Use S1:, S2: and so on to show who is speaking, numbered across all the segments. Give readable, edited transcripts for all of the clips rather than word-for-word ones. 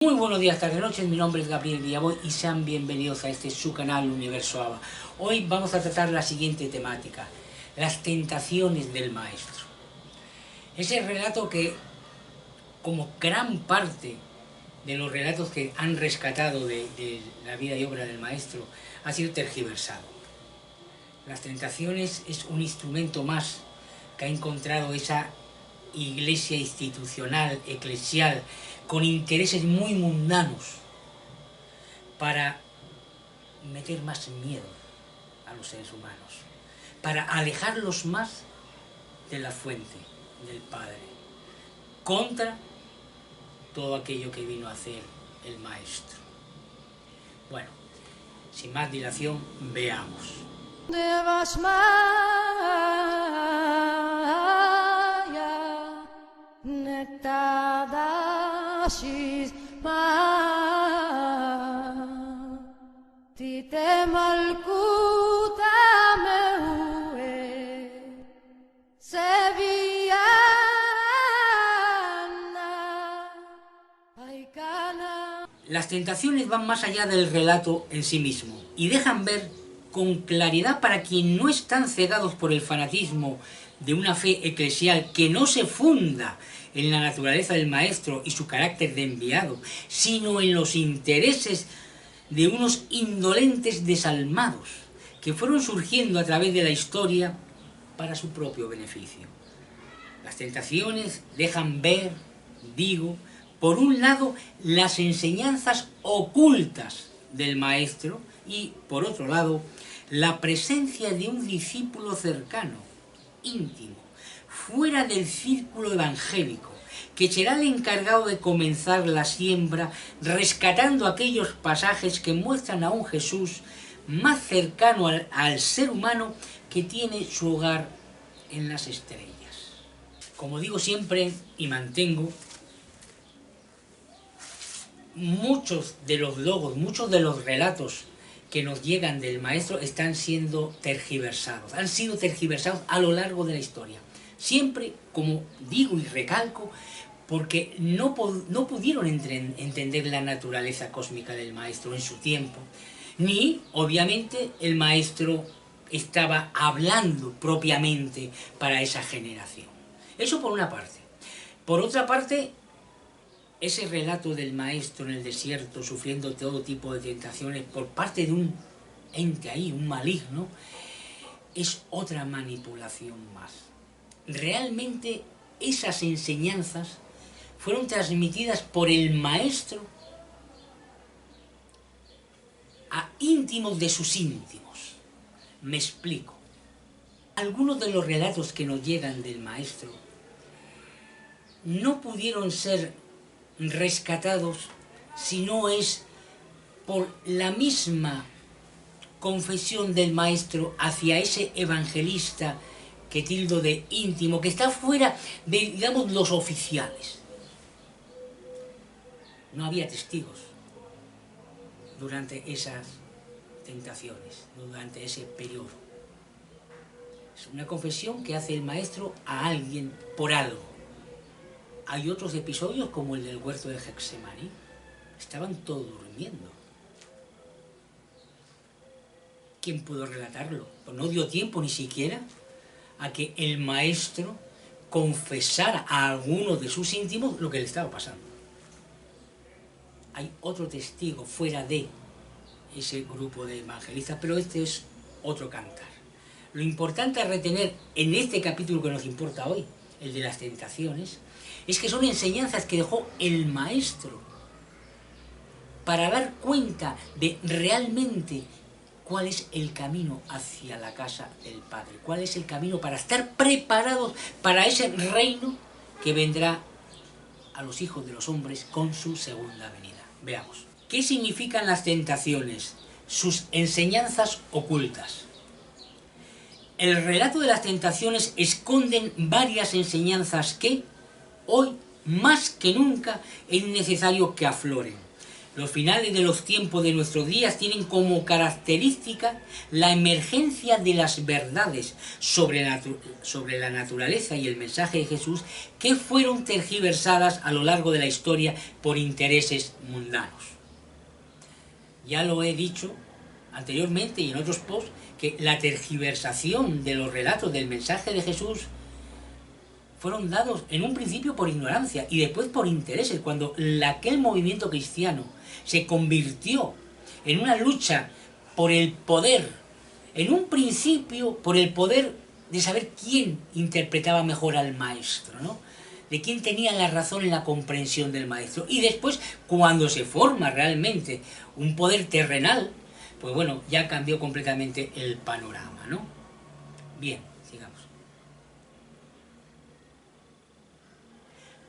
S1: Muy buenos días, tardes, noches, mi nombre es Gabriel Villaboy y sean bienvenidos a este su canal Universo Aba. Hoy vamos a tratar la siguiente temática, las tentaciones del maestro. Ese relato que, como gran parte de los relatos que han rescatado de la vida y obra del maestro, ha sido tergiversado. Las tentaciones es un instrumento más que ha encontrado esa iglesia institucional, eclesial, con intereses muy mundanos, para meter más miedo a los seres humanos, para alejarlos más de la fuente, del Padre, contra todo aquello que vino a hacer el Maestro. Bueno, sin más dilación, veamos. Las tentaciones van más allá del relato en sí mismo y dejan ver con claridad, para quien no están cegados por el fanatismo de una fe eclesial que no se funda en la naturaleza del maestro y su carácter de enviado, sino en los intereses de unos indolentes desalmados que fueron surgiendo a través de la historia para su propio beneficio. Las tentaciones dejan ver, digo, por un lado, las enseñanzas ocultas del maestro y, por otro lado, la presencia de un discípulo cercano, íntimo, fuera del círculo evangélico, que será el encargado de comenzar la siembra, rescatando aquellos pasajes que muestran a un Jesús más cercano al ser humano, que tiene su hogar en las estrellas. Como digo siempre y mantengo, muchos de los logos, muchos de los relatos que nos llegan del maestro están siendo tergiversados, han sido tergiversados a lo largo de la historia. Siempre, como digo y recalco, porque no pudieron entender la naturaleza cósmica del maestro en su tiempo, ni, obviamente, el maestro estaba hablando propiamente para esa generación. Eso por una parte. Por otra parte, ese relato del maestro en el desierto, sufriendo todo tipo de tentaciones por parte de un ente ahí, un maligno, es otra manipulación más. Realmente esas enseñanzas fueron transmitidas por el maestro a íntimos de sus íntimos. Me explico. Algunos de los relatos que nos llegan del maestro no pudieron ser rescatados si no es por la misma confesión del maestro hacia ese evangelista que tildo de íntimo, que está fuera de, digamos, los oficiales. No había testigos durante esas tentaciones, durante ese periodo. Es una confesión que hace el maestro a alguien por algo. Hay otros episodios como el del huerto de Getsemaní. Estaban todos durmiendo. ¿Quién pudo relatarlo? Pues no dio tiempo ni siquiera a que el maestro confesara a alguno de sus íntimos lo que le estaba pasando. Hay otro testigo fuera de ese grupo de evangelistas, pero este es otro cantar. Lo importante a retener en este capítulo que nos importa hoy, el de las tentaciones, es que son enseñanzas que dejó el maestro para dar cuenta de realmente cuál es el camino hacia la casa del Padre, cuál es el camino para estar preparados para ese reino que vendrá a los hijos de los hombres con su segunda venida. Veamos. ¿Qué significan las tentaciones? Sus enseñanzas ocultas. El relato de las tentaciones esconden varias enseñanzas que hoy, más que nunca, es necesario que afloren. Los finales de los tiempos de nuestros días tienen como característica la emergencia de las verdades sobre la naturaleza y el mensaje de Jesús que fueron tergiversadas a lo largo de la historia por intereses mundanos. Ya lo he dicho anteriormente y en otros posts, que la tergiversación de los relatos del mensaje de Jesús fueron dados en un principio por ignorancia y después por intereses. Cuando aquel movimiento cristiano se convirtió en una lucha por el poder, en un principio por el poder de saber quién interpretaba mejor al maestro, ¿no? De quién tenía la razón en la comprensión del maestro. Y después, cuando se forma realmente un poder terrenal, pues bueno, ya cambió completamente el panorama, ¿no? Bien, sigamos.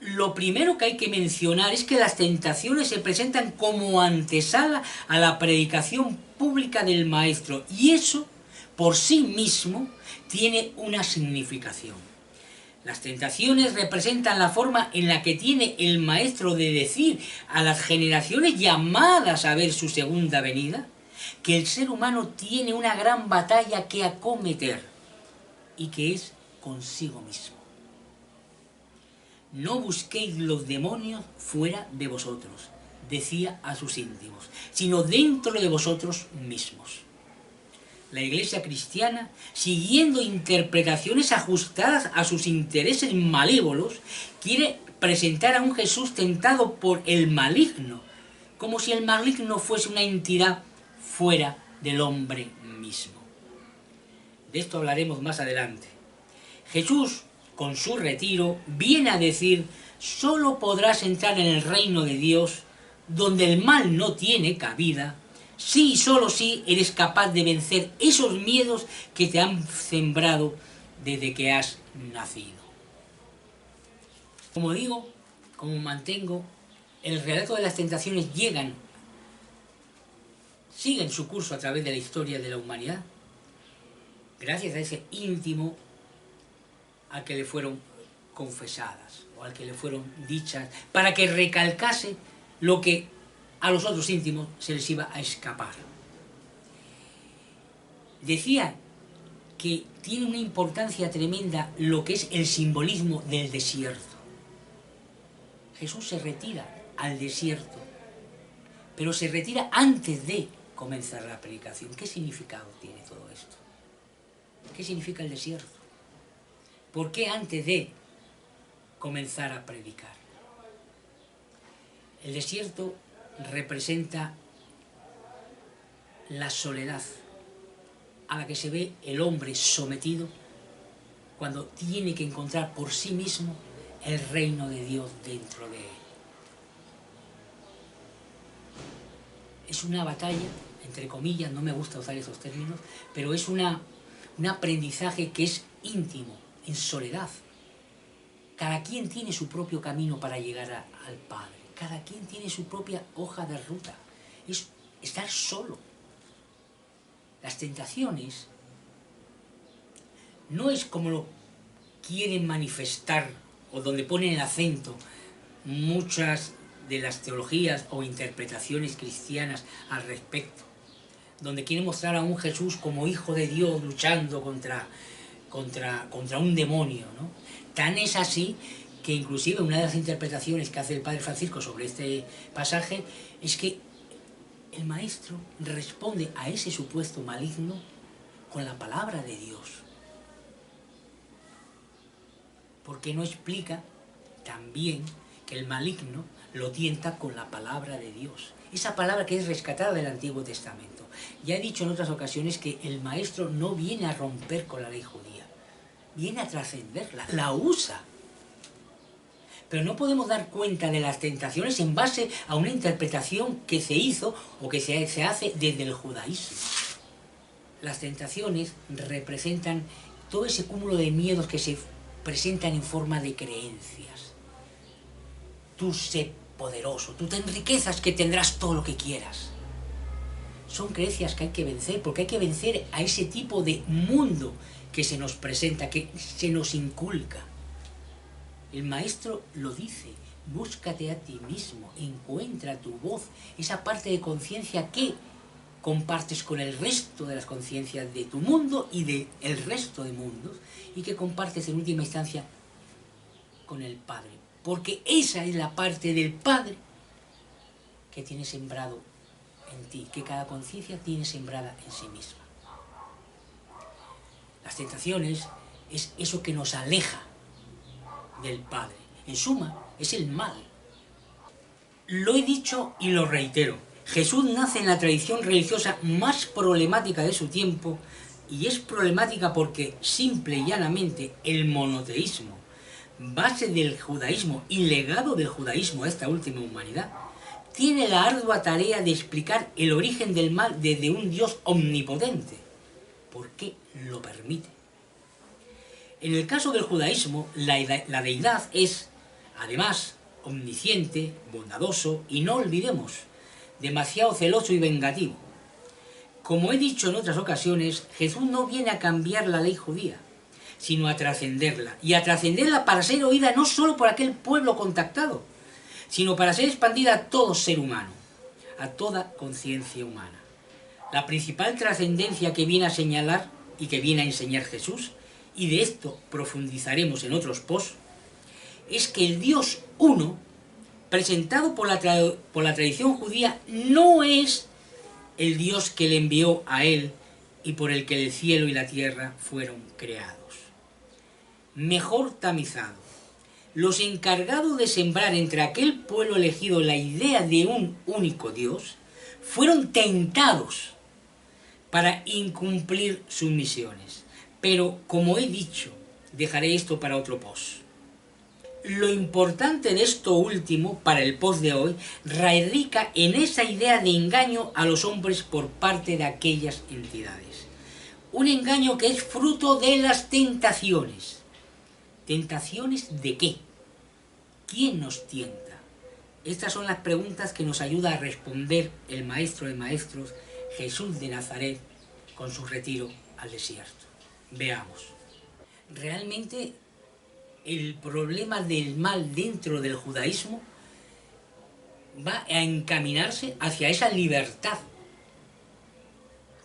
S1: Lo primero que hay que mencionar es que las tentaciones se presentan como antesala a la predicación pública del maestro, y eso por sí mismo tiene una significación. Las tentaciones representan la forma en la que tiene el maestro de decir a las generaciones llamadas a ver su segunda venida que el ser humano tiene una gran batalla que acometer, y que es consigo mismo. No busquéis los demonios fuera de vosotros, decía a sus íntimos, sino dentro de vosotros mismos. La Iglesia cristiana, siguiendo interpretaciones ajustadas a sus intereses malévolos, quiere presentar a un Jesús tentado por el maligno, como si el maligno fuese una entidad fuera del hombre mismo. De esto hablaremos más adelante. Jesús, con su retiro, viene a decir: solo podrás entrar en el reino de Dios, donde el mal no tiene cabida, si y solo si eres capaz de vencer esos miedos que te han sembrado desde que has nacido. Como digo, como mantengo, el relato de las tentaciones siguen su curso a través de la historia de la humanidad, gracias a ese íntimo al que le fueron confesadas o al que le fueron dichas, para que recalcase lo que a los otros íntimos se les iba a escapar. Decía que tiene una importancia tremenda lo que es el simbolismo del desierto. Jesús se retira al desierto, pero se retira antes de comenzar la predicación. ¿Qué significado tiene todo esto? ¿Qué significa el desierto? ¿Por qué antes de comenzar a predicar? El desierto representa la soledad a la que se ve el hombre sometido cuando tiene que encontrar por sí mismo el reino de Dios dentro de él. Es una batalla, entre comillas, no me gusta usar esos términos, pero es un aprendizaje que es íntimo, en soledad. Cada quien tiene su propio camino para llegar al Padre. Cada quien tiene su propia hoja de ruta. Es estar solo. Las tentaciones no es como lo quieren manifestar o donde ponen el acento muchas de las teologías o interpretaciones cristianas al respecto, donde quieren mostrar a un Jesús como hijo de Dios luchando contra un demonio, ¿no? Tan es así que inclusive una de las interpretaciones que hace el Padre Francisco sobre este pasaje es que el maestro responde a ese supuesto maligno con la palabra de Dios. Porque no explica también que el maligno lo tienta con la palabra de Dios. Esa palabra que es rescatada del Antiguo Testamento. Ya he dicho en otras ocasiones que el maestro no viene a romper con la ley judía, viene a trascenderla, la usa. Pero no podemos dar cuenta de las tentaciones en base a una interpretación que se hizo o que se hace desde el judaísmo. Las tentaciones representan todo ese cúmulo de miedos que se presentan en forma de creencias. Tú sé poderoso, tú ten riquezas que tendrás todo lo que quieras. Son creencias que hay que vencer, porque hay que vencer a ese tipo de mundo que se nos presenta, que se nos inculca. El maestro lo dice, Búscate a ti mismo, encuentra tu voz, esa parte de conciencia que compartes con el resto de las conciencias de tu mundo y del resto de mundos, y que compartes en última instancia con el Padre. Porque esa es la parte del Padre que tiene sembrado en ti, que cada conciencia tiene sembrada en sí misma. Las tentaciones es eso que nos aleja del Padre. En suma, es el mal. Lo he dicho y lo reitero. Jesús nace en la tradición religiosa más problemática de su tiempo, y es problemática porque, simple y llanamente, el monoteísmo, base del judaísmo y legado del judaísmo a esta última humanidad, tiene la ardua tarea de explicar el origen del mal desde un Dios omnipotente. ¿Por qué lo permite? En el caso del judaísmo, la deidad es, además, omnisciente, bondadoso y, no olvidemos, demasiado celoso y vengativo. Como he dicho en otras ocasiones, Jesús no viene a cambiar la ley judía, sino a trascenderla, y a trascenderla para ser oída no solo por aquel pueblo contactado, sino para ser expandida a todo ser humano, a toda conciencia humana. La principal trascendencia que viene a señalar y que viene a enseñar Jesús, y de esto profundizaremos en otros posts, es que el Dios uno, presentado por la tradición judía, no es el Dios que le envió a él y por el que el cielo y la tierra fueron creados. Mejor tamizado, los encargados de sembrar entre aquel pueblo elegido la idea de un único Dios, fueron tentados para incumplir sus misiones. Pero, como he dicho, dejaré esto para otro post. Lo importante de esto último, para el post de hoy, radica en esa idea de engaño a los hombres por parte de aquellas entidades. Un engaño que es fruto de las tentaciones. ¿Tentaciones de qué? ¿Quién nos tienta? Estas son las preguntas que nos ayuda a responder el Maestro de Maestros, Jesús de Nazaret, con su retiro al desierto. Veamos. Realmente el problema del mal dentro del judaísmo va a encaminarse hacia esa libertad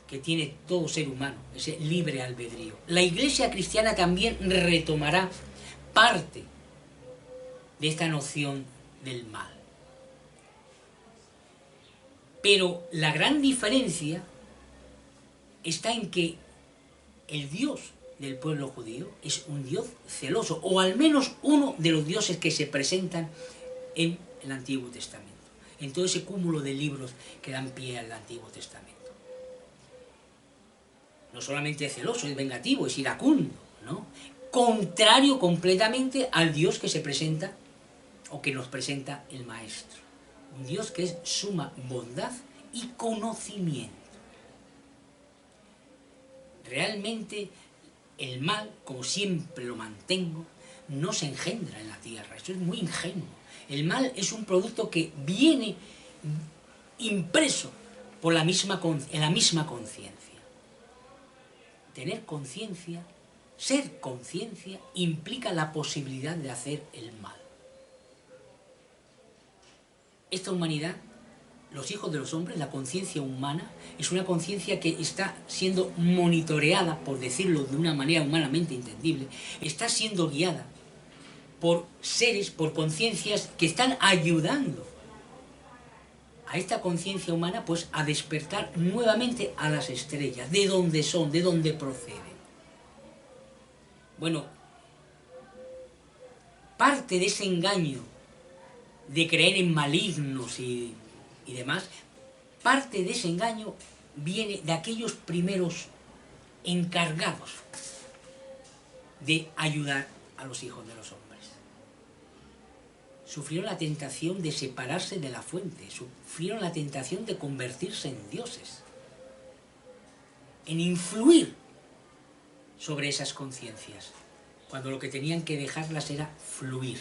S1: que tiene todo ser humano, ese libre albedrío. La Iglesia cristiana también retomará parte de esta noción del mal. Pero la gran diferencia está en que el Dios del pueblo judío es un Dios celoso, o al menos uno de los dioses que se presentan en el Antiguo Testamento, en todo ese cúmulo de libros que dan pie al Antiguo Testamento. No solamente es celoso, es vengativo, es iracundo, ¿no? Contrario completamente al Dios que se presenta o que nos presenta el Maestro. Un Dios que es suma bondad y conocimiento. Realmente el mal, como siempre lo mantengo, no se engendra en la tierra. Esto es muy ingenuo. El mal es un producto que viene impreso por en la misma conciencia. Tener conciencia, ser conciencia, implica la posibilidad de hacer el mal. Esta humanidad, los hijos de los hombres, la conciencia humana, es una conciencia que está siendo monitoreada, por decirlo de una manera humanamente entendible, está siendo guiada por seres, por conciencias que están ayudando a esta conciencia humana pues a despertar nuevamente a las estrellas, de donde son, de donde proceden. Bueno, parte de ese engaño de creer en malignos y demás, parte de ese engaño viene de aquellos primeros encargados de ayudar a los hijos de los hombres. Sufrieron la tentación de separarse de la fuente, sufrieron la tentación de convertirse en dioses, en influir sobre esas conciencias, cuando lo que tenían que dejarlas era fluir,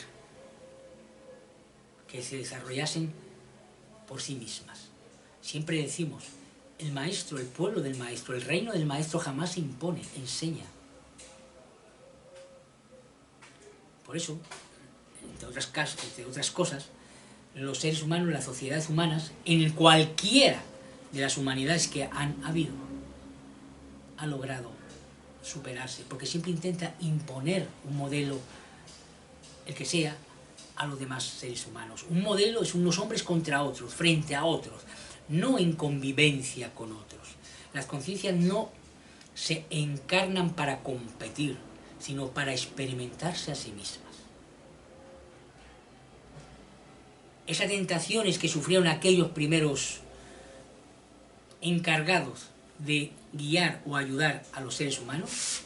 S1: que se desarrollasen por sí mismas. Siempre decimos, el maestro, el pueblo del maestro, el reino del maestro jamás impone, enseña. Por eso, entre otras cosas, los seres humanos, las sociedades humanas, en cualquiera de las humanidades que han habido, ha logrado superarse, porque siempre intenta imponer un modelo, el que sea, a los demás seres humanos. Un modelo es unos hombres contra otros, frente a otros, no en convivencia con otros. Las conciencias no se encarnan para competir, sino para experimentarse a sí mismas. Esas tentaciones que sufrieron aquellos primeros encargados de guiar o ayudar a los seres humanos,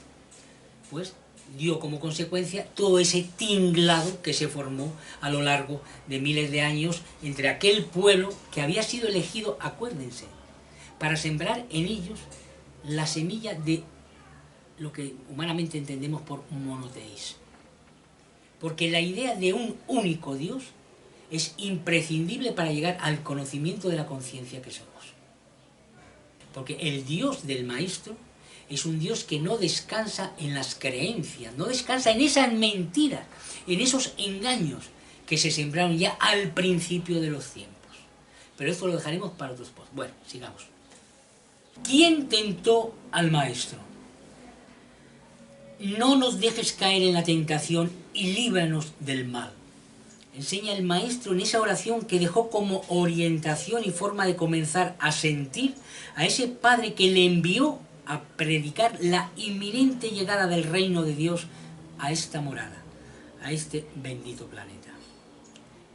S1: pues dio como consecuencia todo ese tinglado que se formó a lo largo de miles de años entre aquel pueblo que había sido elegido, acuérdense, para sembrar en ellos la semilla de lo que humanamente entendemos por monoteísmo. Porque la idea de un único Dios es imprescindible para llegar al conocimiento de la conciencia que somos. Porque el Dios del Maestro es un Dios que no descansa en las creencias, no descansa en esas mentiras, en esos engaños que se sembraron ya al principio de los tiempos. Pero esto lo dejaremos para otros posts. Bueno, sigamos. ¿Quién tentó al Maestro? No nos dejes caer en la tentación y líbranos del mal. Enseña el Maestro en esa oración que dejó como orientación y forma de comenzar a sentir a ese Padre que le envió a predicar la inminente llegada del reino de Dios a esta morada, a este bendito planeta.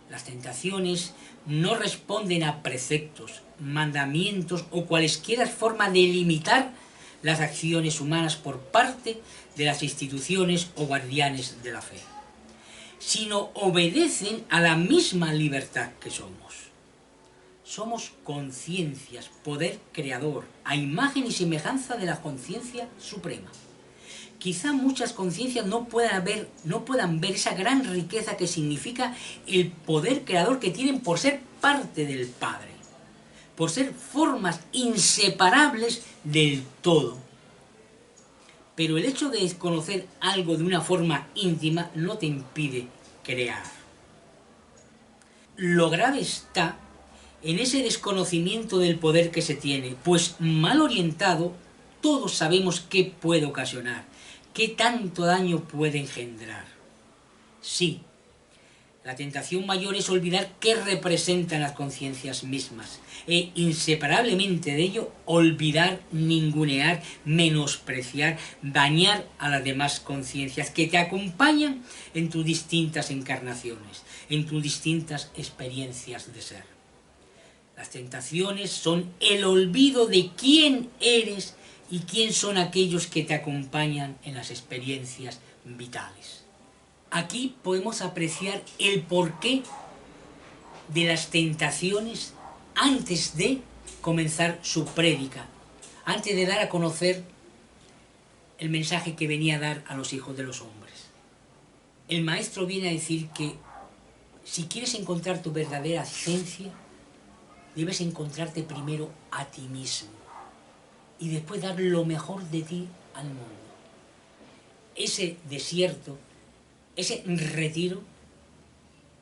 S1: Las tentaciones no responden a preceptos, mandamientos o cualesquiera forma de limitar las acciones humanas por parte de las instituciones o guardianes de la fe, sino obedecen a la misma libertad que somos. Somos conciencias, poder creador, a imagen y semejanza de la conciencia suprema. Quizá muchas conciencias no puedan ver esa gran riqueza que significa el poder creador que tienen por ser parte del Padre, por ser formas inseparables del todo. Pero el hecho de conocer algo de una forma íntima no te impide crear. Lo grave está en ese desconocimiento del poder que se tiene, pues mal orientado todos sabemos qué puede ocasionar, qué tanto daño puede engendrar. Sí, la tentación mayor es olvidar qué representan las conciencias mismas e inseparablemente de ello olvidar, ningunear, menospreciar, dañar a las demás conciencias que te acompañan en tus distintas encarnaciones, en tus distintas experiencias de ser. Las tentaciones son el olvido de quién eres y quién son aquellos que te acompañan en las experiencias vitales. Aquí podemos apreciar el porqué de las tentaciones antes de comenzar su prédica, antes de dar a conocer el mensaje que venía a dar a los hijos de los hombres. El Maestro viene a decir que si quieres encontrar tu verdadera esencia, debes encontrarte primero a ti mismo y después dar lo mejor de ti al mundo. Ese desierto, ese retiro,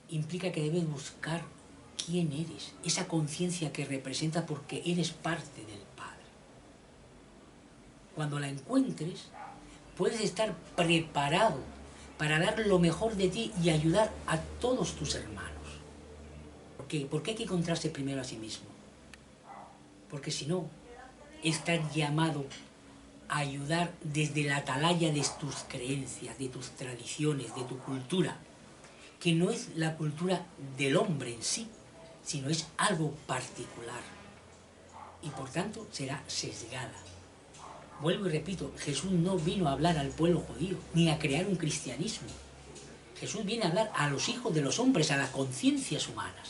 S1: implica que debes buscar quién eres, esa conciencia que representa porque eres parte del Padre. Cuando la encuentres, puedes estar preparado para dar lo mejor de ti y ayudar a todos tus hermanos. ¿Por qué? Porque hay que encontrarse primero a sí mismo. Porque si no, estás llamado a ayudar desde la atalaya de tus creencias, de tus tradiciones, de tu cultura, que no es la cultura del hombre en sí, sino es algo particular y por tanto será sesgada. Vuelvo y repito, Jesús no vino a hablar al pueblo judío, ni a crear un cristianismo. Jesús viene a hablar a los hijos de los hombres, a las conciencias humanas.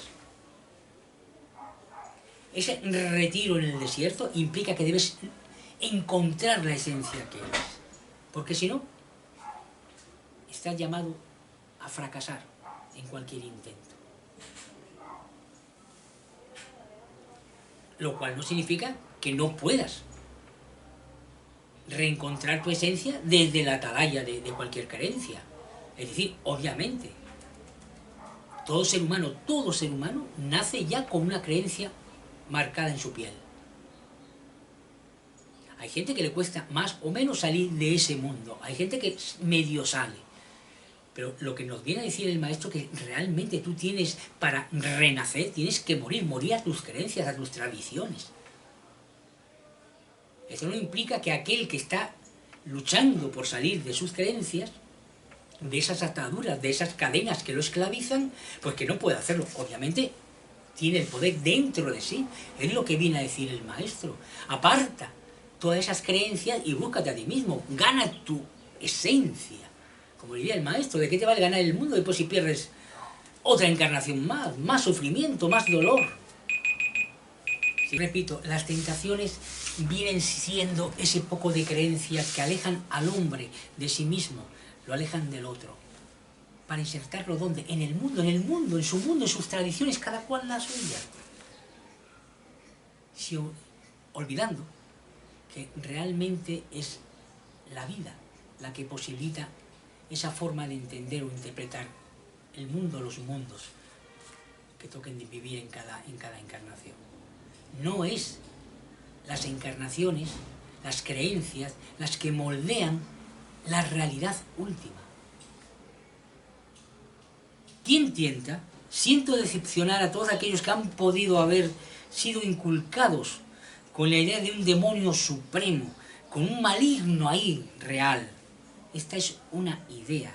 S1: Ese retiro en el desierto implica que debes encontrar la esencia que eres, porque si no, estás llamado a fracasar en cualquier intento. Lo cual no significa que no puedas reencontrar tu esencia desde la atalaya de cualquier creencia. Es decir, obviamente, Todo ser humano nace ya con una creencia marcada en su piel. Hay gente que le cuesta más o menos salir de ese mundo, hay gente que medio sale. Pero lo que nos viene a decir el maestro es que realmente tú tienes, para renacer, tienes que morir a tus creencias, a tus tradiciones. Eso no implica que aquel que está luchando por salir de sus creencias, de esas ataduras, de esas cadenas que lo esclavizan, pues que no puede hacerlo. Obviamente tiene el poder dentro de sí, es lo que viene a decir el maestro. Aparta todas esas creencias y búscate a ti mismo, gana tu esencia. Como diría el maestro, ¿de qué te vale ganar el mundo después si pierdes otra encarnación más sufrimiento, más dolor? Sí, repito, las tentaciones vienen siendo ese poco de creencias que alejan al hombre de sí mismo, lo alejan del otro, para insertarlo ¿dónde? En el mundo, en su mundo, en sus tradiciones, cada cual la suya. Si, olvidando que realmente es la vida la que posibilita esa forma de entender o interpretar el mundo, los mundos que toquen de vivir en cada encarnación. No es las encarnaciones, las creencias, las que moldean la realidad última. ¿Quién tienta? Siento decepcionar a todos aquellos que han podido haber sido inculcados con la idea de un demonio supremo, con un maligno ahí real. Esta es una idea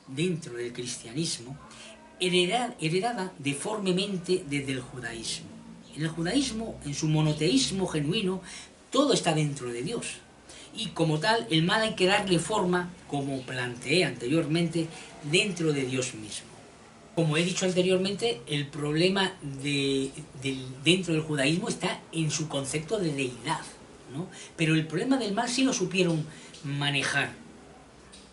S1: dentro del cristianismo heredada deformemente desde el judaísmo. En el judaísmo, en su monoteísmo genuino, todo está dentro de Dios. Y como tal, el mal hay que darle forma, como planteé anteriormente, dentro de Dios mismo. Como he dicho anteriormente, el problema dentro del judaísmo está en su concepto de deidad, ¿no? Pero el problema del mal sí lo supieron manejar,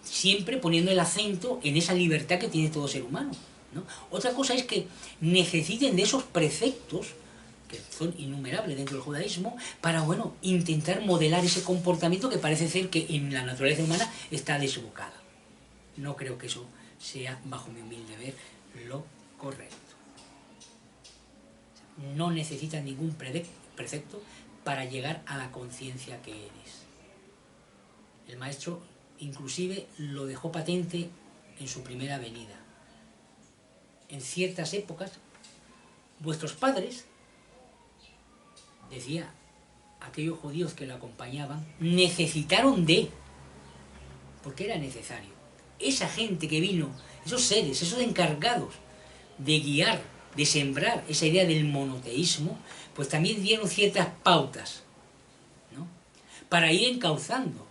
S1: siempre poniendo el acento en esa libertad que tiene todo ser humano, ¿no? Otra cosa es que necesiten de esos preceptos, que son innumerables dentro del judaísmo, para, bueno, intentar modelar ese comportamiento que parece ser que en la naturaleza humana está desbocada. No creo que eso sea, bajo mi humilde ver, lo correcto. No necesitas ningún precepto para llegar a la conciencia que eres. El maestro inclusive lo dejó patente en su primera venida. En ciertas épocas, vuestros padres, decía, aquellos judíos que lo acompañaban, necesitaron porque era necesario. Esa gente que vino, esos seres, esos encargados de guiar, de sembrar esa idea del monoteísmo, pues también dieron ciertas pautas, ¿no? Para ir encauzando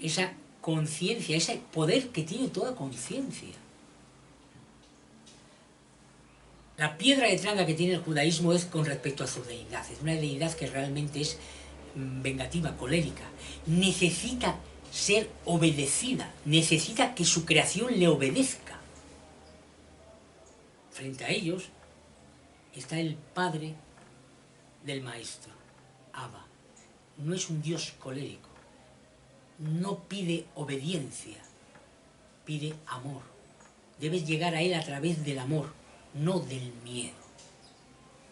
S1: esa conciencia, ese poder que tiene toda conciencia. La piedra de tranga que tiene el judaísmo es con respecto a su deidad. Es una deidad que realmente es vengativa, colérica. Necesita ser obedecida, necesita que su creación le obedezca. Frente a ellos está el padre del maestro, Abba. No es un Dios colérico, no pide obediencia, pide amor. Debes llegar a él a través del amor, no del miedo.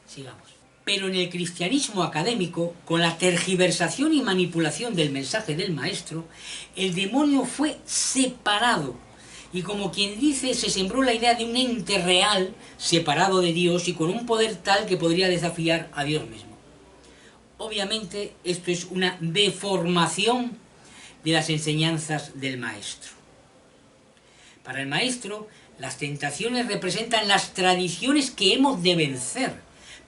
S1: Sigamos. Pero en el cristianismo académico, con la tergiversación y manipulación del mensaje del maestro, el demonio fue separado. Y como quien dice, se sembró la idea de un ente real, separado de Dios y con un poder tal que podría desafiar a Dios mismo. Obviamente, esto es una deformación de las enseñanzas del maestro. Para el maestro, las tentaciones representan las tradiciones que hemos de vencer,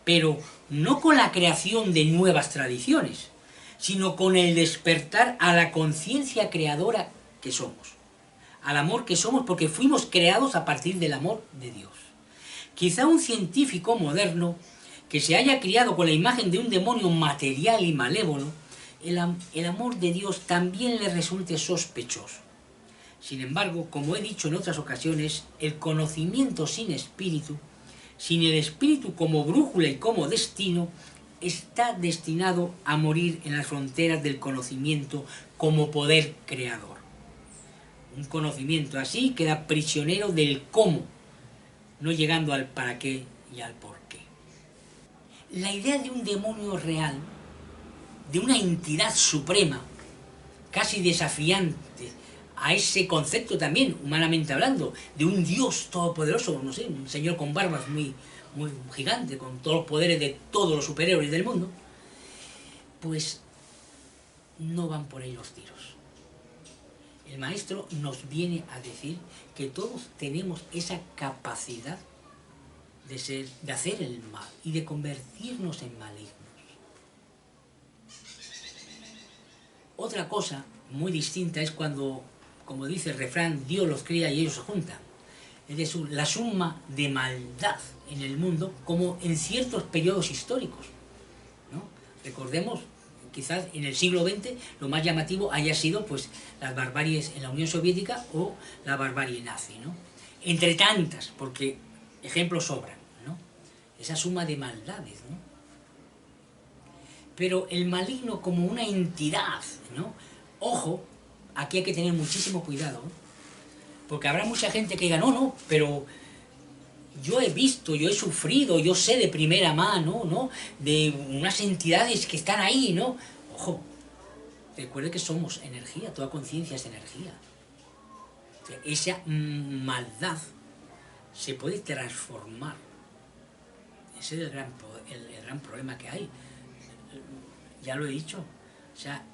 S1: pero no con la creación de nuevas tradiciones, sino con el despertar a la conciencia creadora que somos, al amor que somos porque fuimos creados a partir del amor de Dios. Quizá un científico moderno que se haya criado con la imagen de un demonio material y malévolo, el amor de Dios también le resulte sospechoso. Sin embargo, como he dicho en otras ocasiones, el conocimiento sin espíritu, sin el espíritu como brújula y como destino, está destinado a morir en las fronteras del conocimiento como poder creador. Un conocimiento así queda prisionero del cómo, no llegando al para qué y al por qué. La idea de un demonio real, de una entidad suprema, casi desafiante a ese concepto también, humanamente hablando, de un Dios todopoderoso, no sé, un señor con barbas muy gigante, con todos los poderes de todos los superhéroes del mundo, pues no van por ahí los tiros. El maestro nos viene a decir que todos tenemos esa capacidad de hacer el mal y de convertirnos en malignos. Otra cosa muy distinta es cuando, como dice el refrán, Dios los cría y ellos se juntan. Es decir, la suma de maldad en el mundo, como en ciertos periodos históricos, ¿no? Recordemos, quizás en el siglo XX lo más llamativo haya sido pues las barbaries en la Unión Soviética o la barbarie nazi, ¿no? Entre tantas, porque ejemplos sobran, ¿no? Esa suma de maldades, ¿no? Pero el maligno como una entidad, ¿no? Ojo, aquí hay que tener muchísimo cuidado, ¿no? Porque habrá mucha gente que diga, no, pero yo he visto, yo he sufrido, yo sé de primera mano, ¿no? De unas entidades que están ahí, ¿no? Ojo, recuerde que somos energía, toda conciencia es energía. O sea, esa maldad se puede transformar. Ese es el gran problema que hay. Ya lo he dicho. O sea,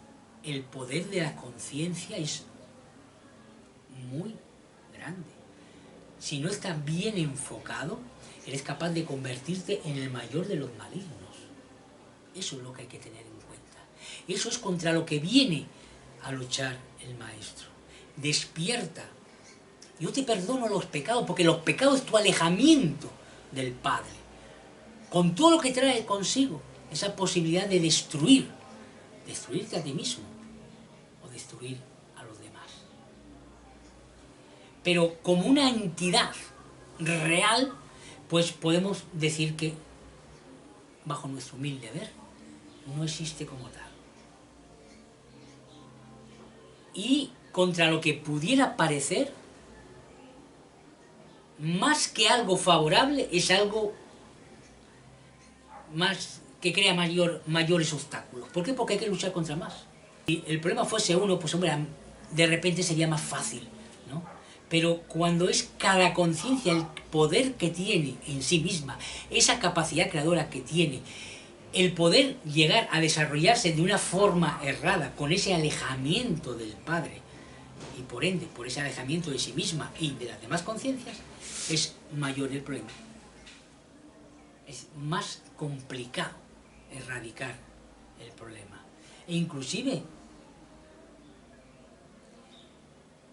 S1: el poder de la conciencia es muy grande. Si no está bien enfocado, eres capaz de convertirte en el mayor de los malignos. Eso es lo que hay que tener en cuenta. Eso es contra lo que viene a luchar el maestro. Despierta. Yo te perdono los pecados, porque los pecados es tu alejamiento del Padre. Con todo lo que trae consigo, esa posibilidad de destruirte a ti mismo o destruir a los demás. Pero como una entidad real, pues podemos decir que, bajo nuestro humilde ver, no existe como tal. Y contra lo que pudiera parecer, más que algo favorable, es algo más que crea mayores obstáculos. ¿Por qué? Porque hay que luchar contra más. Si el problema fuese uno, pues hombre, de repente sería más fácil, ¿no? Pero cuando es cada conciencia el poder que tiene en sí misma, esa capacidad creadora que tiene, el poder llegar a desarrollarse de una forma errada, con ese alejamiento del Padre, y por ende, por ese alejamiento de sí misma y de las demás conciencias, es mayor el problema. Es más complicado erradicar el problema. E inclusive,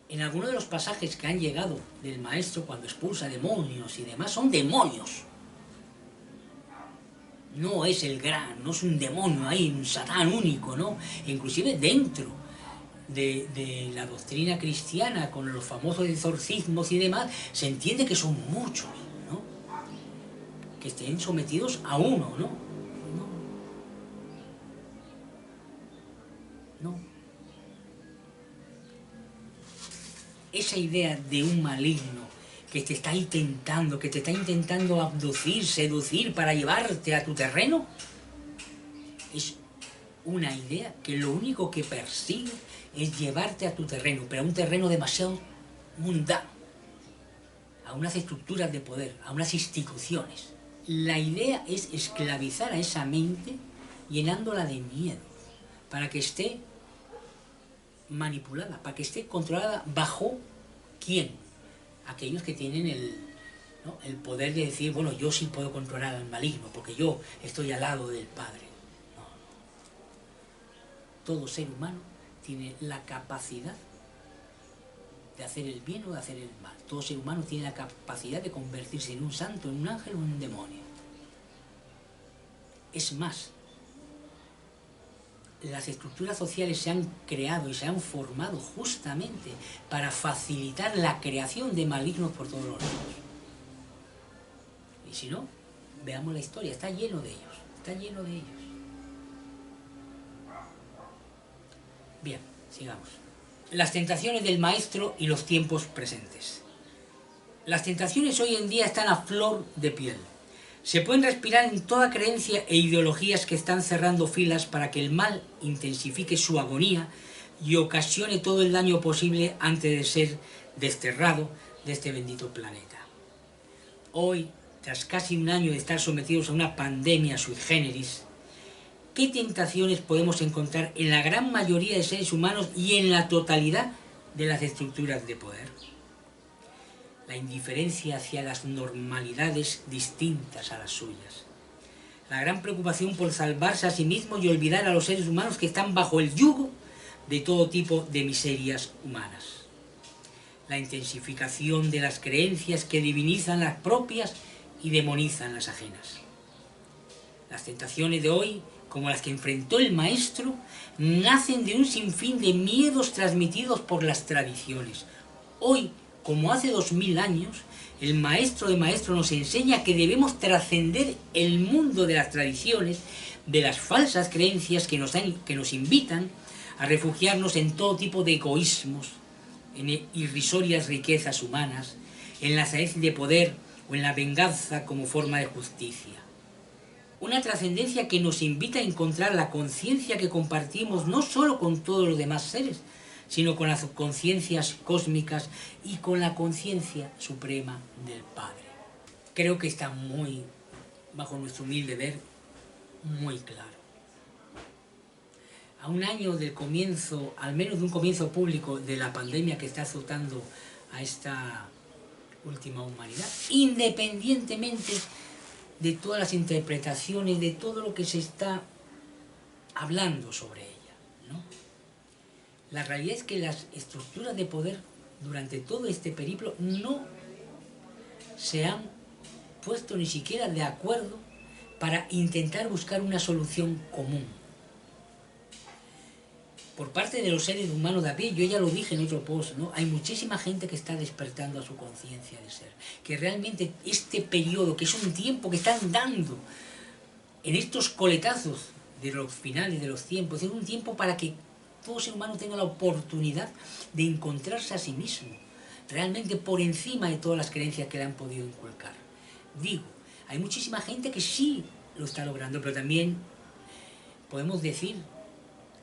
S1: en algunos de los pasajes que han llegado del maestro cuando expulsa demonios y demás, son demonios. No es no es un demonio ahí, un satán único, ¿no? E inclusive dentro de la doctrina cristiana, con los famosos exorcismos y demás, se entiende que son muchos, ¿no? Que estén sometidos a uno, ¿no? No. Esa idea de un maligno que te está intentando abducir, seducir para llevarte a tu terreno, es una idea que lo único que persigue es llevarte a tu terreno, pero a un terreno demasiado mundano, a unas estructuras de poder, a unas instituciones. La idea es esclavizar a esa mente llenándola de miedo, para que esté manipulada, para que esté controlada bajo ¿quién? Aquellos que tienen el poder de decir, bueno, yo sí puedo controlar al maligno, porque yo estoy al lado del Padre. No. Todo ser humano tiene la capacidad de hacer el bien o de hacer el mal. Todo ser humano tiene la capacidad de convertirse en un santo, en un ángel o en un demonio. Es más, las estructuras sociales se han creado y se han formado justamente para facilitar la creación de malignos por todos los lados. Y si no, veamos la historia, está lleno de ellos, está lleno de ellos. Bien, sigamos. Las tentaciones del maestro y los tiempos presentes. Las tentaciones hoy en día están a flor de piel. Se pueden respirar en toda creencia e ideologías que están cerrando filas para que el mal intensifique su agonía y ocasione todo el daño posible antes de ser desterrado de este bendito planeta. Hoy, tras casi un año de estar sometidos a una pandemia sui generis, ¿qué tentaciones podemos encontrar en la gran mayoría de seres humanos y en la totalidad de las estructuras de poder? La indiferencia hacia las normalidades distintas a las suyas. La gran preocupación por salvarse a sí mismo y olvidar a los seres humanos que están bajo el yugo de todo tipo de miserias humanas. La intensificación de las creencias que divinizan las propias y demonizan las ajenas. Las tentaciones de hoy, como las que enfrentó el maestro, nacen de un sinfín de miedos transmitidos por las tradiciones. Hoy, como hace 2000 años, el maestro de maestros nos enseña que debemos trascender el mundo de las tradiciones, de las falsas creencias que nos invitan a refugiarnos en todo tipo de egoísmos, en irrisorias riquezas humanas, en la sed de poder o en la venganza como forma de justicia. Una trascendencia que nos invita a encontrar la conciencia que compartimos no solo con todos los demás seres, sino con las conciencias cósmicas y con la conciencia suprema del Padre. Creo que está muy, bajo nuestro humilde ver, muy claro. A un año del comienzo, al menos de un comienzo público de la pandemia que está azotando a esta última humanidad, independientemente de todas las interpretaciones, de todo lo que se está hablando sobre ella, ¿no? La realidad es que las estructuras de poder durante todo este periplo no se han puesto ni siquiera de acuerdo para intentar buscar una solución común. Por parte de los seres humanos de a pie, yo ya lo dije en otro post, ¿no? Hay muchísima gente que está despertando a su conciencia de ser. Que realmente este periodo, que es un tiempo que están dando en estos coletazos de los finales de los tiempos, es un tiempo para que todo ser humano tenga la oportunidad de encontrarse a sí mismo, realmente por encima de todas las creencias que le han podido inculcar. Digo, hay muchísima gente que sí lo está logrando, pero también podemos decir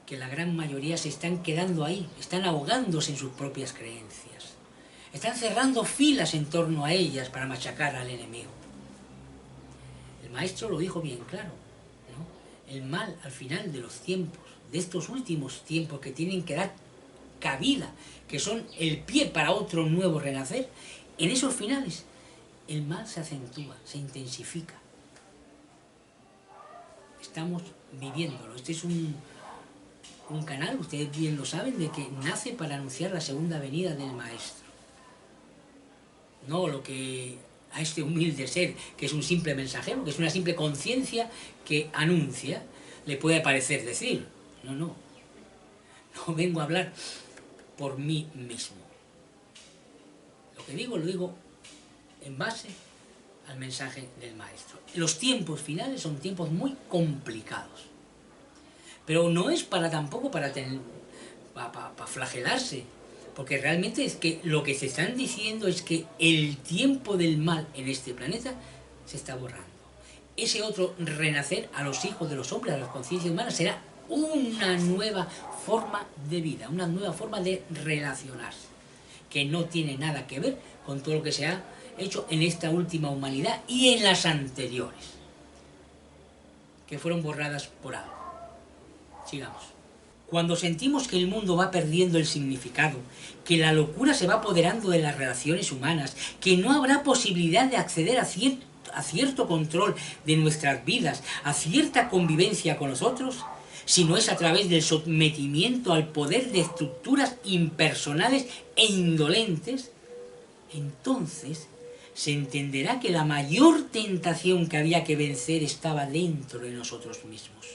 S1: que la gran mayoría se están quedando ahí, están ahogándose en sus propias creencias, están cerrando filas en torno a ellas para machacar al enemigo. El maestro lo dijo bien claro, ¿no? El mal al final de los tiempos, de estos últimos tiempos que tienen que dar cabida, que son el pie para otro nuevo renacer, en esos finales el mal se acentúa, se intensifica. Estamos viviéndolo. Este es un canal, ustedes bien lo saben, de que nace para anunciar la segunda venida del maestro. No lo que a este humilde ser, que es un simple mensajero, que es una simple conciencia que anuncia, le puede parecer decir. No, no. No vengo a hablar por mí mismo. Lo que digo, lo digo en base al mensaje del maestro. Los tiempos finales son tiempos muy complicados. Pero no es tampoco para flagelarse, porque realmente es que lo que se están diciendo es que el tiempo del mal en este planeta se está borrando. Ese otro renacer a los hijos de los hombres, a las conciencias humanas, será una nueva forma de vida, una nueva forma de relacionarse, que no tiene nada que ver con todo lo que se ha hecho en esta última humanidad y en las anteriores, que fueron borradas por algo. Sigamos. Cuando sentimos que el mundo va perdiendo el significado, que la locura se va apoderando de las relaciones humanas, que no habrá posibilidad de acceder a cierto control de nuestras vidas, a cierta convivencia con los otros, si no es a través del sometimiento al poder de estructuras impersonales e indolentes, entonces se entenderá que la mayor tentación que había que vencer estaba dentro de nosotros mismos.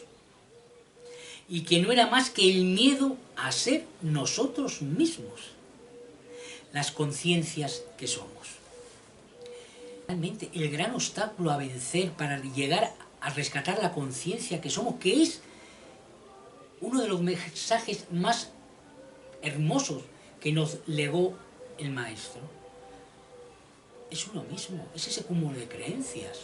S1: Y que no era más que el miedo a ser nosotros mismos, las conciencias que somos. Realmente el gran obstáculo a vencer para llegar a rescatar la conciencia que somos, que es uno de los mensajes más hermosos que nos legó el maestro, es uno mismo, es ese cúmulo de creencias.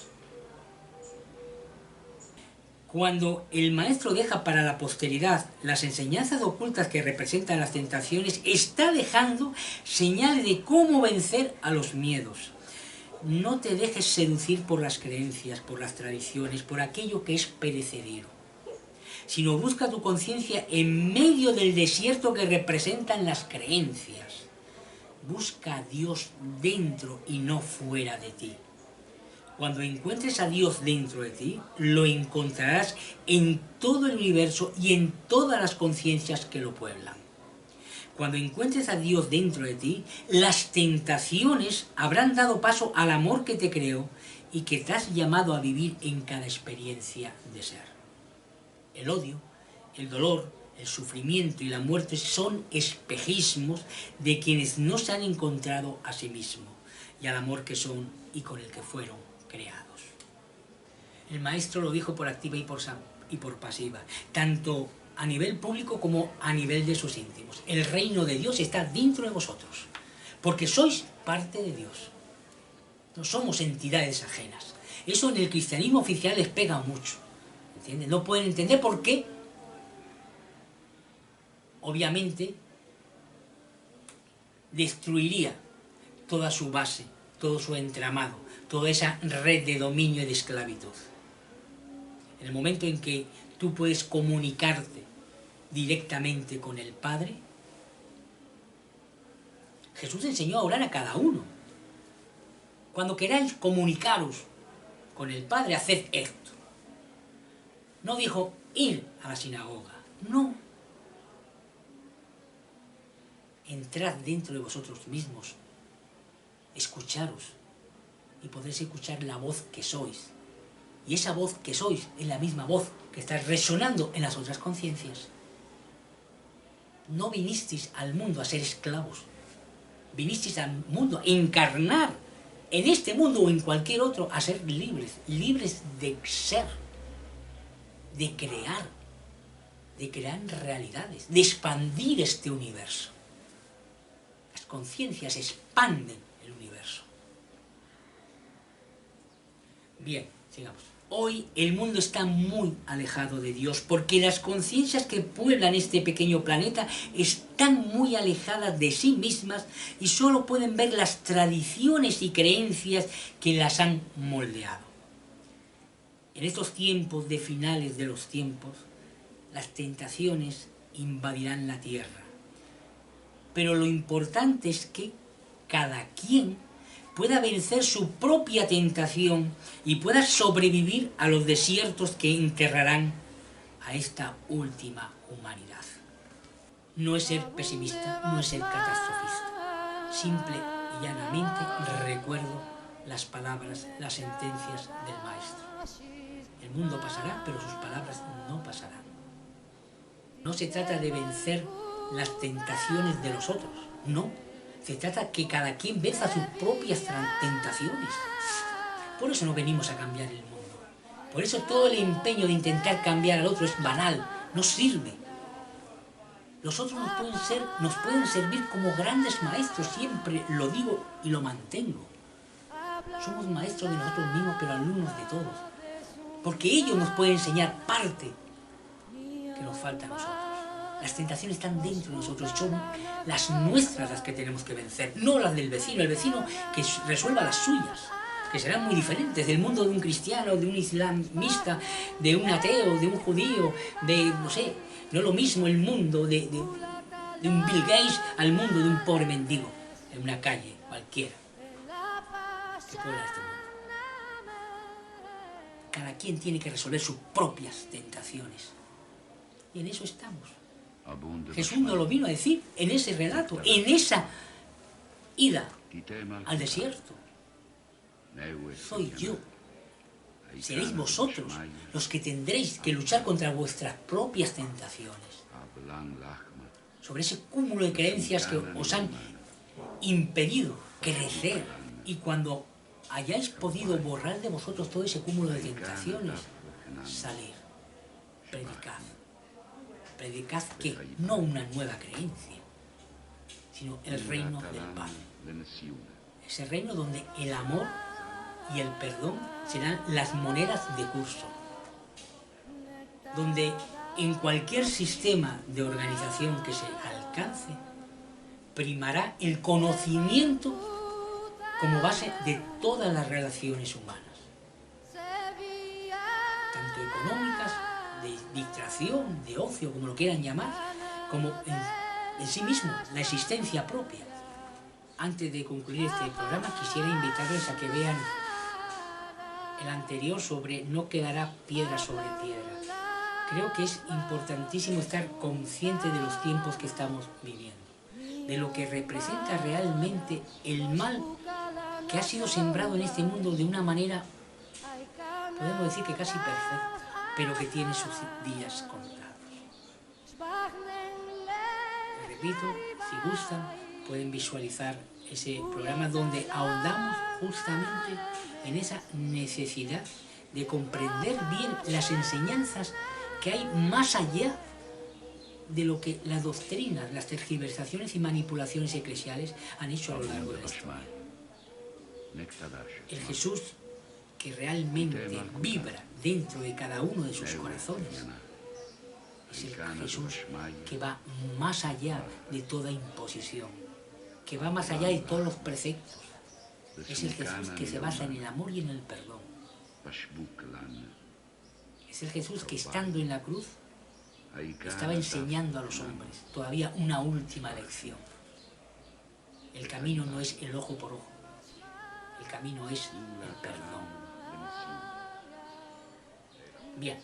S1: Cuando el maestro deja para la posteridad las enseñanzas ocultas que representan las tentaciones, está dejando señales de cómo vencer a los miedos. No te dejes seducir por las creencias, por las tradiciones, por aquello que es perecedero, sino busca tu conciencia en medio del desierto que representan las creencias. Busca a Dios dentro y no fuera de ti. Cuando encuentres a Dios dentro de ti, lo encontrarás en todo el universo y en todas las conciencias que lo pueblan. Cuando encuentres a Dios dentro de ti, las tentaciones habrán dado paso al amor que te creó y que te has llamado a vivir en cada experiencia de ser. El odio, el dolor, el sufrimiento y la muerte son espejismos de quienes no se han encontrado a sí mismos y al amor que son y con el que fueron creados. El maestro lo dijo por activa y por pasiva, tanto a nivel público como a nivel de sus íntimos. El reino de Dios está dentro de vosotros, porque sois parte de Dios. No somos entidades ajenas. Eso en el cristianismo oficial les pega mucho. ¿Entienden? No pueden entender por qué. Obviamente, destruiría toda su base, todo su entramado, toda esa red de dominio y de esclavitud. En el momento en que tú puedes comunicarte directamente con el Padre, Jesús enseñó a orar a cada uno. Cuando queráis comunicaros con el Padre, haced esto. No dijo ir a la sinagoga, no. Entrad dentro de vosotros mismos, escucharos y podréis escuchar la voz que sois. Y esa voz que sois es la misma voz que está resonando en las otras conciencias. No vinisteis al mundo a ser esclavos, vinisteis al mundo a encarnar en este mundo o en cualquier otro a ser libres, libres de ser, de crear realidades, de expandir este universo. Las conciencias expanden el universo. Bien, sigamos. Hoy el mundo está muy alejado de Dios porque las conciencias que pueblan este pequeño planeta están muy alejadas de sí mismas y solo pueden ver las tradiciones y creencias que las han moldeado. En estos tiempos de finales de los tiempos, las tentaciones invadirán la tierra. Pero lo importante es que cada quien pueda vencer su propia tentación y pueda sobrevivir a los desiertos que enterrarán a esta última humanidad. No es ser pesimista, no es ser catastrofista. Simple y llanamente recuerdo las palabras, las sentencias del Maestro. El mundo pasará, pero sus palabras no pasarán. No se trata de vencer las tentaciones de los otros, no. Se trata que cada quien venza sus propias tentaciones. Por eso no venimos a cambiar el mundo. Por eso todo el empeño de intentar cambiar al otro es banal, no sirve. Los otros nos pueden servir como grandes maestros, siempre lo digo y lo mantengo. Somos maestros de nosotros mismos, pero alumnos de todos. Porque ellos nos pueden enseñar parte que nos falta a nosotros. Las tentaciones están dentro de nosotros, son las nuestras las que tenemos que vencer, no las del vecino. El vecino que resuelva las suyas, que serán muy diferentes del mundo de un cristiano, de un islamista, de un ateo, de un judío, de, no sé, no es lo mismo el mundo de un Bill Gates al mundo de un pobre mendigo en una calle cualquiera que puebla este mundo. Cada quien tiene que resolver sus propias tentaciones y en eso estamos. Jesús nos lo vino a decir en ese relato, en esa ida al desierto. Soy yo. Seréis vosotros los que tendréis que luchar contra vuestras propias tentaciones. Sobre ese cúmulo de creencias que os han impedido crecer. Y cuando hayáis podido borrar de vosotros todo ese cúmulo de tentaciones, salir, predicad. Predicad que no una nueva creencia, sino el reino del Padre. ese reino donde el amor y el perdón serán las monedas de curso, donde en cualquier sistema de organización que se alcance, primará el conocimiento como base de todas las relaciones humanas, tanto económicas, de distracción, de ocio, como lo quieran llamar, como en sí mismo, la existencia propia. Antes de concluir este programa, quisiera invitarles a que vean el anterior sobre no quedará piedra sobre piedra. Creo que es importantísimo estar consciente de los tiempos que estamos viviendo, de lo que representa realmente el mal que ha sido sembrado en este mundo de una manera, podemos decir que casi perfecta, pero que tiene sus días contados. Repito, si gustan, pueden visualizar ese programa donde ahondamos justamente en esa necesidad de comprender bien las enseñanzas que hay más allá de lo que las doctrinas, las tergiversaciones y manipulaciones eclesiales han hecho a lo largo de la historia. El Jesús que realmente vibra dentro de cada uno de sus corazones es el Jesús que va más allá de toda imposición, que va más allá de todos los preceptos. Es el Jesús que se basa en el amor y en el perdón. Es el Jesús que, estando en la cruz, estaba enseñando a los hombres todavía una última lección. El camino no es el ojo por ojo, el camino es el perdón. Bien,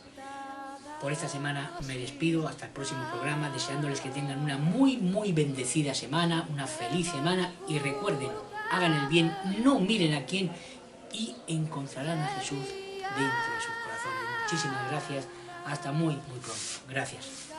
S1: por esta semana me despido, hasta el próximo programa, deseándoles que tengan una muy bendecida semana, una feliz semana, y recuerden, hagan el bien, no miren a quién, y encontrarán a Jesús dentro de sus corazones. Muchísimas gracias, hasta muy pronto. Gracias.